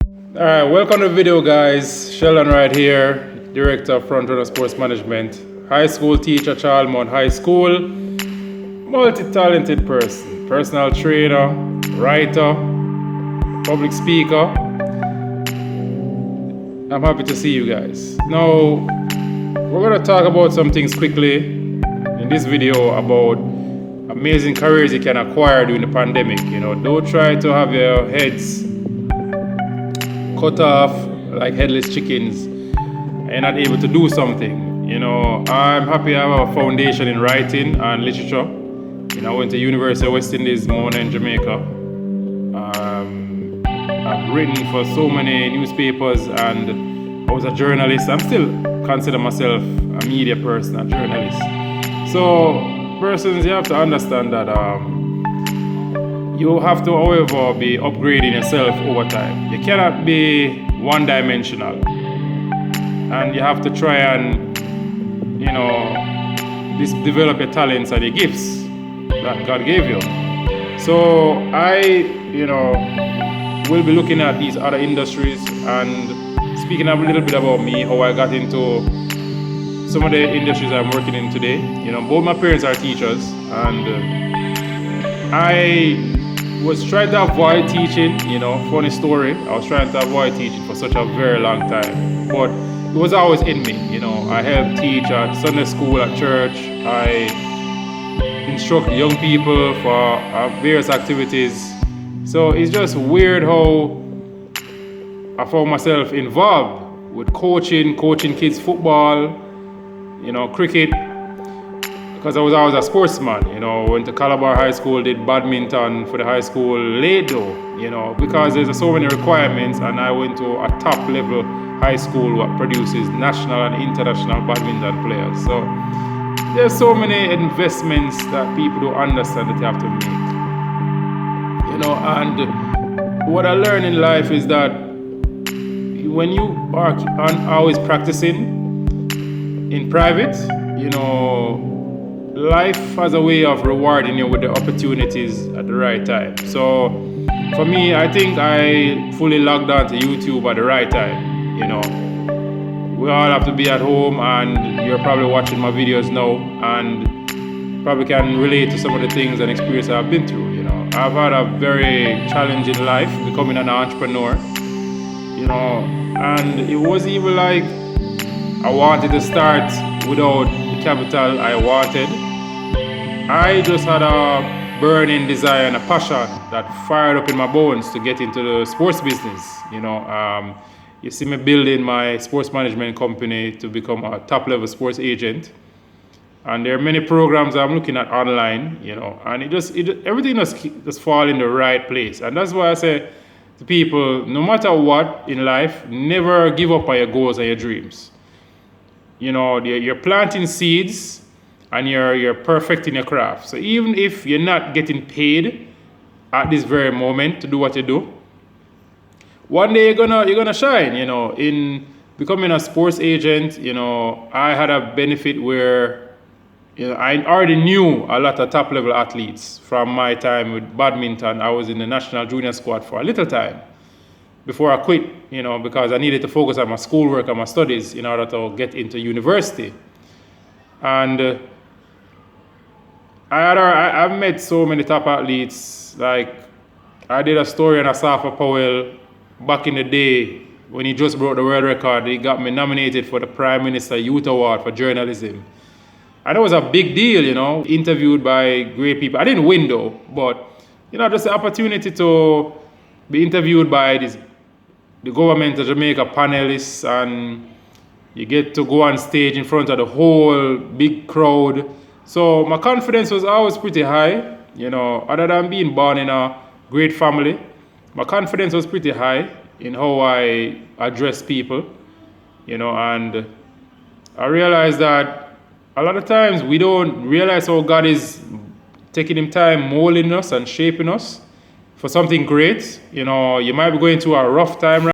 Alright, welcome to the video, guys. Sheldon right here, Director of Front Runner Sports Management, high school teacher, Charlemont High School, multi-talented person, personal trainer, writer, public speaker. I'm happy to see you guys. Now, we're going to talk about some things quickly in this video about amazing careers you can acquire during the pandemic. Don't try to have your heads cut off like headless chickens and not able to do something. I'm happy I have a foundation in writing and literature. I went to University of West Indies, in Jamaica. I've written for so many newspapers and I was a journalist. I'm still consider myself a media person, a journalist. So persons, you have to understand that you have to, however, be upgrading yourself over time. You cannot be one-dimensional. And you have to try and, develop your talents and your gifts that God gave you. So I, will be looking at these other industries and speaking a little bit about me, how I got into some of the industries I'm working in today. Both my parents are teachers, and I was trying to avoid teaching. Funny story, I was trying to avoid teaching for such a very long time, but it was always in me. I helped teach at Sunday school, at church. I instruct young people for various activities. So it's just weird how I found myself involved with coaching kids football, cricket, because I was always a sportsman. Went to Calabar High School, did badminton for the high school, late though, because there's so many requirements, and I went to a top level high school that produces national and international badminton players. So there's so many investments that people don't understand that you have to make. And what I learned in life is that when you are always practicing in private, life has a way of rewarding you with the opportunities at the right time. So for me, I think I fully logged on to YouTube at the right time. We all have to be at home, and you're probably watching my videos now and probably can relate to some of the things and experiences I've been through. I've had a very challenging life becoming an entrepreneur, and it was even like I wanted to start without the capital I wanted. I just had a burning desire and a passion that fired up in my bones to get into the sports business. You see me building my sports management company to become a top-level sports agent. And there are many programs I'm looking at online, and everything just fall in the right place. And that's why I say to people, no matter what in life, never give up on your goals and your dreams. You're planting seeds and you're perfecting your craft. So even if you're not getting paid at this very moment to do what you do, one day you're gonna shine. In becoming a sports agent, I had a benefit where I already knew a lot of top level athletes from my time with badminton. I was in the national junior squad for a little time before I quit, because I needed to focus on my schoolwork and my studies in order to get into university. And I've met so many top athletes. Like, I did a story on Asafa Powell back in the day when he just broke the world record. He got me nominated for the Prime Minister Youth Award for journalism. And it was a big deal, interviewed by great people. I didn't win though, but, just the opportunity to be interviewed by the government of Jamaica panelists, and you get to go on stage in front of the whole big crowd. So my confidence was always pretty high, other than being born in a great family. My confidence was pretty high in how I address people, and I realized that a lot of times we don't realize how God is taking Him time molding us and shaping us for something great. You might be going through a rough time